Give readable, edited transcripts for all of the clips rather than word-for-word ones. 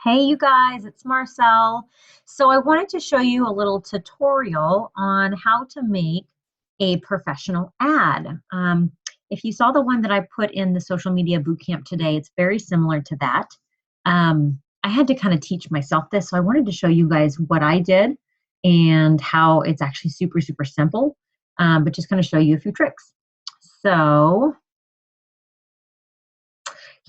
Hey you guys, it's Marcelle. So I wanted to show you a little tutorial on how to make a professional ad. If you saw the one that I put in the social media bootcamp today, it's very similar to that. I had to kind of teach myself this, so I wanted to show you guys what I did and how it's actually super, super simple, but just kind of show you a few tricks. So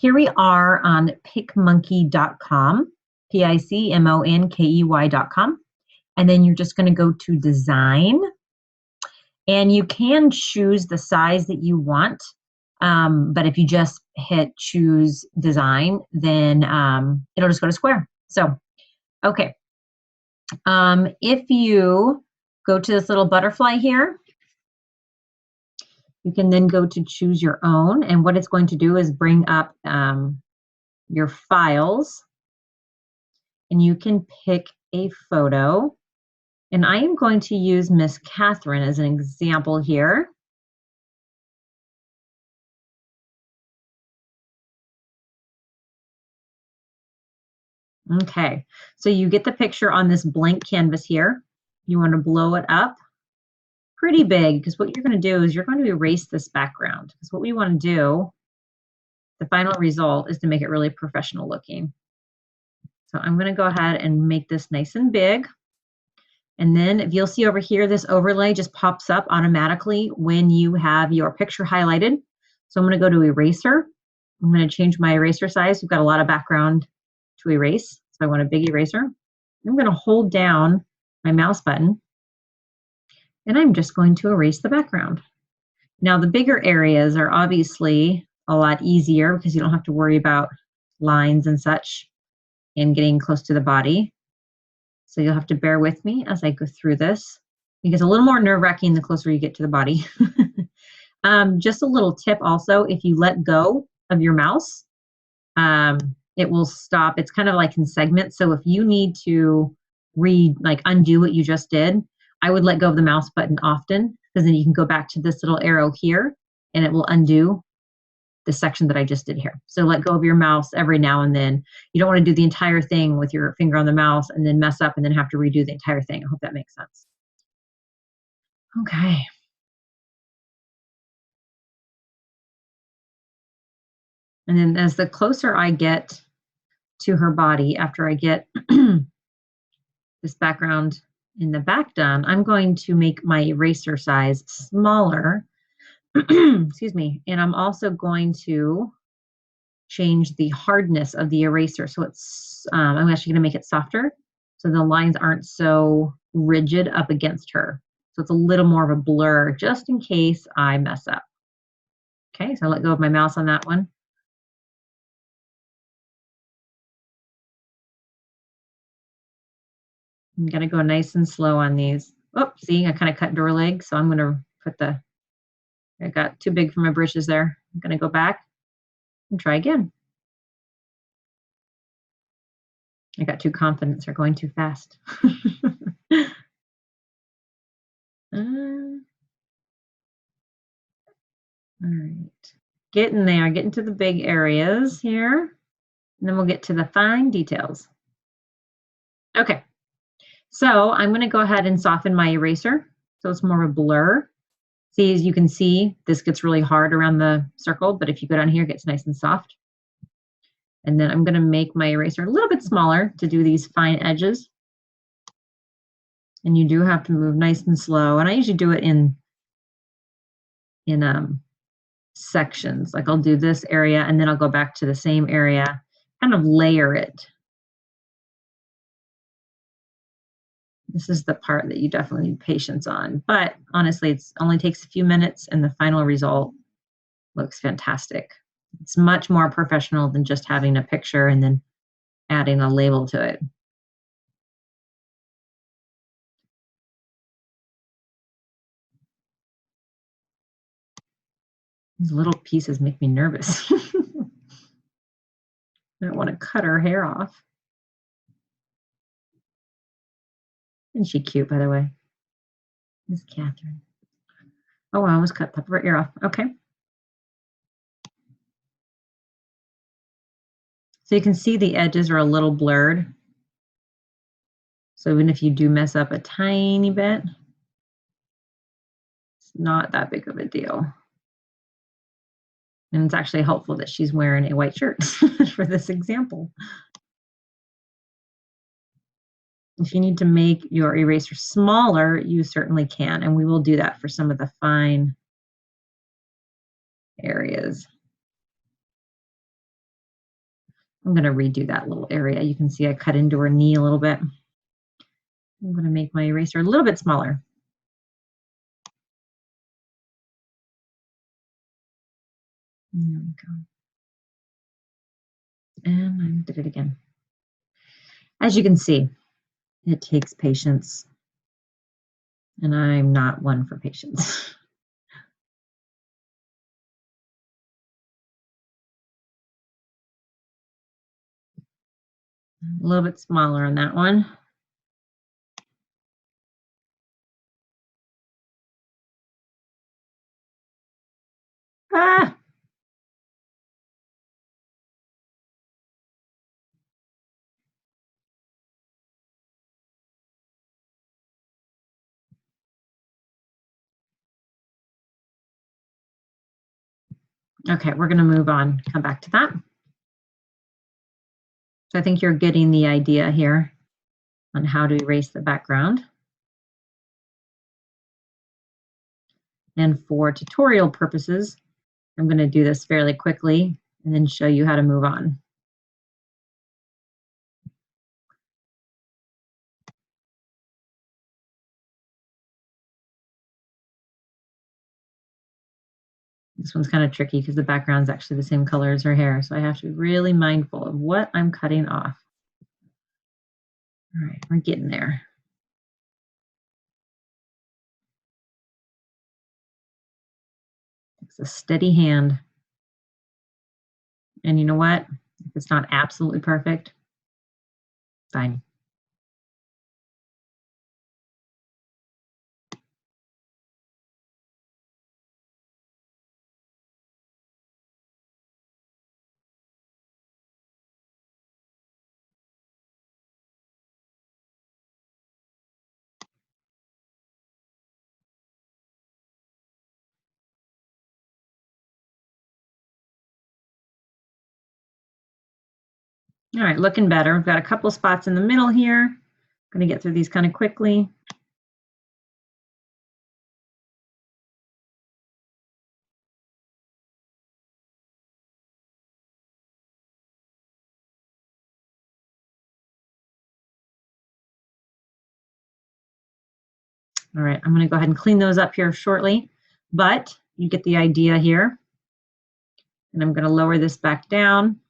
here we are on PicMonkey.com, PicMonkey.com. And then you're just going to go to design. And you can choose the size that you want. But if you just hit choose design, then it'll just go to square. So, okay. If you go to this little butterfly here, you can then go to choose your own. And what it's going to do is bring up your files. And you can pick a photo. And I am going to use Miss Catherine as an example here. Okay, so you get the picture on this blank canvas here. You want to blow it up pretty big because what you're going to do is you're going to erase this background. Because what we want to do, the final result is to make it really professional looking. So I'm going to go ahead and make this nice and big. And then if you'll see over here, this overlay just pops up automatically when you have your picture highlighted. So I'm going to go to eraser. I'm going to change my eraser size. We've got a lot of background to erase. So I want a big eraser. I'm going to hold down my mouse button and I'm just going to erase the background. Now the bigger areas are obviously a lot easier because you don't have to worry about lines and such and getting close to the body. So you'll have to bear with me as I go through this. It gets a little more nerve-wracking the closer you get to the body. Just a little tip also, if you let go of your mouse, it will stop. It's kind of like in segments. So if you need to undo what you just did, I would let go of the mouse button often because then you can go back to this little arrow here and it will undo the section that I just did here. So let go of your mouse every now and then. You don't want to do the entire thing with your finger on the mouse and then mess up and then have to redo the entire thing. I hope that makes sense. Okay. And then as the closer I get to her body, after I get this background in the back done, I'm going to make my eraser size smaller. Excuse me. And I'm also going to change the hardness of the eraser. So it's, I'm actually going to make it softer so the lines aren't so rigid up against her. So it's a little more of a blur just in case I mess up. Okay, so I let go of my mouse on that one. I'm going to go nice and slow on these. Oh, see, I kind of cut door leg, so I'm going to put I got too big for my britches there. I'm going to go back and try again. I got too confident, so going too fast. All right, getting there, getting to the big areas here, and then we'll get to the fine details. Okay, so I'm going to go ahead and soften my eraser so it's more of a blur. See, as you can see, this gets really hard around the circle, but if you go down here, it gets nice and soft. And then I'm going to make my eraser a little bit smaller to do these fine edges. And you do have to move nice and slow. And I usually do it in sections. Like I'll do this area and then I'll go back to the same area, kind of layer it. This is the part that you definitely need patience on. But honestly, it only takes a few minutes and the final result looks fantastic. It's much more professional than just having a picture and then adding a label to it. These little pieces make me nervous. I don't want to cut her hair off. Isn't she cute, by the way? Miss Catherine. Oh, I almost cut top of her ear off. Okay. So you can see the edges are a little blurred. So even if you do mess up a tiny bit, it's not that big of a deal. And it's actually helpful that she's wearing a white shirt for this example. If you need to make your eraser smaller, you certainly can, and we will do that for some of the fine areas. I'm going to redo that little area. You can see I cut into her knee a little bit. I'm going to make my eraser a little bit smaller. There we go. And I did it again. As you can see, it takes patience, and I'm not one for patience. A little bit smaller on that one. Ah! Okay, we're going to move on, come back to that. So I think you're getting the idea here on how to erase the background. And for tutorial purposes, I'm going to do this fairly quickly and then show you how to move on. This one's kind of tricky because the background is actually the same color as her hair, so I have to be really mindful of what I'm cutting off. All right, we're getting there. It's a steady hand. And you know what? If it's not absolutely perfect, fine. All right, looking better. We've got a couple spots in the middle here. I'm going to get through these kind of quickly. All right, I'm going to go ahead and clean those up here shortly, but you get the idea here. And I'm going to lower this back down.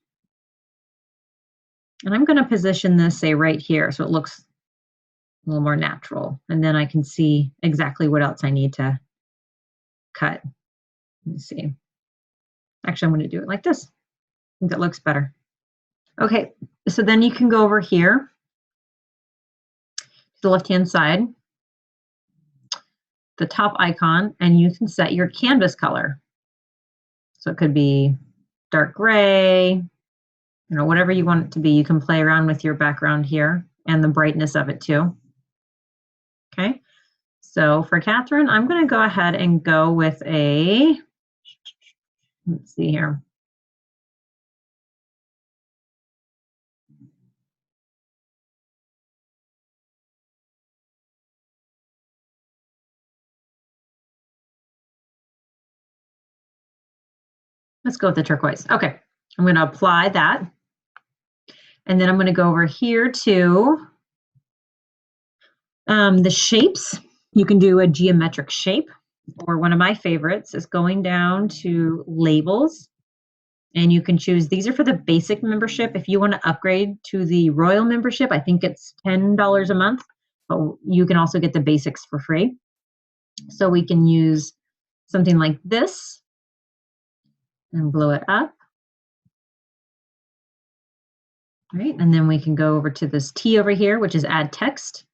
And I'm going to position this, say, right here, so it looks a little more natural. And then I can see exactly what else I need to cut. Let me see. Actually, I'm going to do it like this. I think that looks better. Okay, so then you can go over here to the left-hand side, the top icon, and you can set your canvas color. So it could be dark gray, whatever you want it to be. You can play around with your background here and the brightness of it too. Okay, so for Catherine, I'm going to go ahead and go with a, let's see here. Let's go with the turquoise. Okay, I'm going to apply that. And then I'm going to go over here to the shapes. You can do a geometric shape, or one of my favorites is going down to labels. And you can choose, these are for the basic membership. If you want to upgrade to the Royal membership, I think it's $10 a month, but you can also get the basics for free. So we can use something like this and blow it up. Right, and then we can go over to this T over here, which is add text.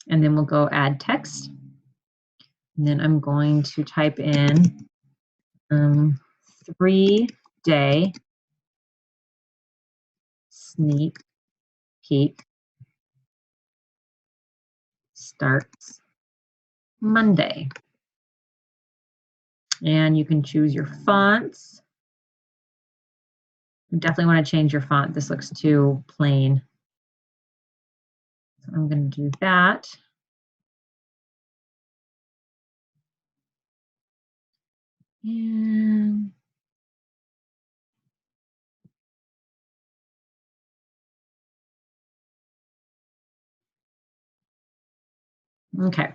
And then we'll go add text. And then I'm going to type in 3-day sneak peek starts Monday. And you can choose your fonts. You definitely want to change your font. This looks too plain. So I'm going to do that. And okay.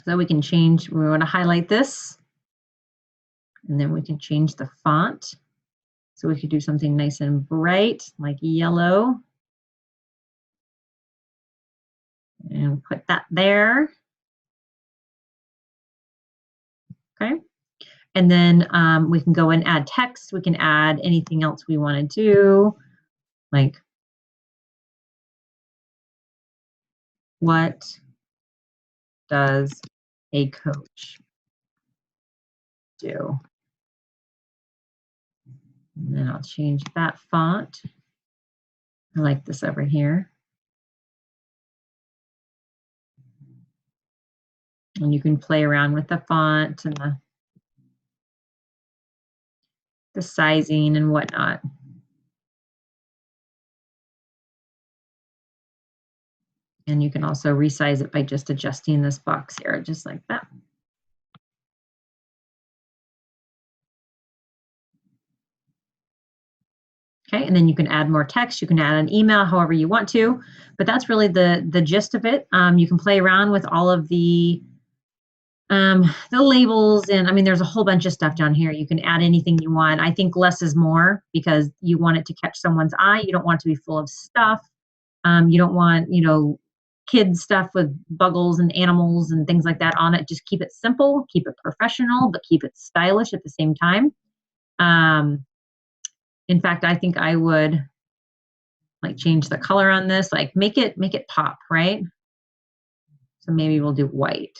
So we can change, we want to highlight this. And then we can change the font. So we could do something nice and bright, like yellow. And put that there. Okay. And then we can go and add text. We can add anything else we want to do, like what does a coach do? And then I'll change that font. I like this over here. And you can play around with the font and the sizing and whatnot. And you can also resize it by just adjusting this box here, just like that. Okay, and then you can add more text. You can add an email, however you want to, but that's really the gist of it. You can play around with all of the labels, and I mean, there's a whole bunch of stuff down here. You can add anything you want. I think less is more because you want it to catch someone's eye. You don't want it to be full of stuff. You don't want, kids stuff with buggles and animals and things like that on it. Just keep it simple, keep it professional, but keep it stylish at the same time. In fact, I think I would like change the color on this, like make it pop, right? So maybe we'll do white.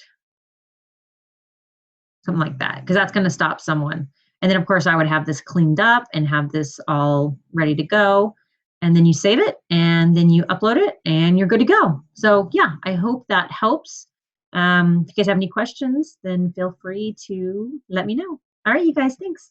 Something like that, because that's going to stop someone. And then, of course, I would have this cleaned up and have this all ready to go. And then you save it, and then you upload it, and you're good to go. So, yeah, I hope that helps. If you guys have any questions, then feel free to let me know. All right, you guys, thanks.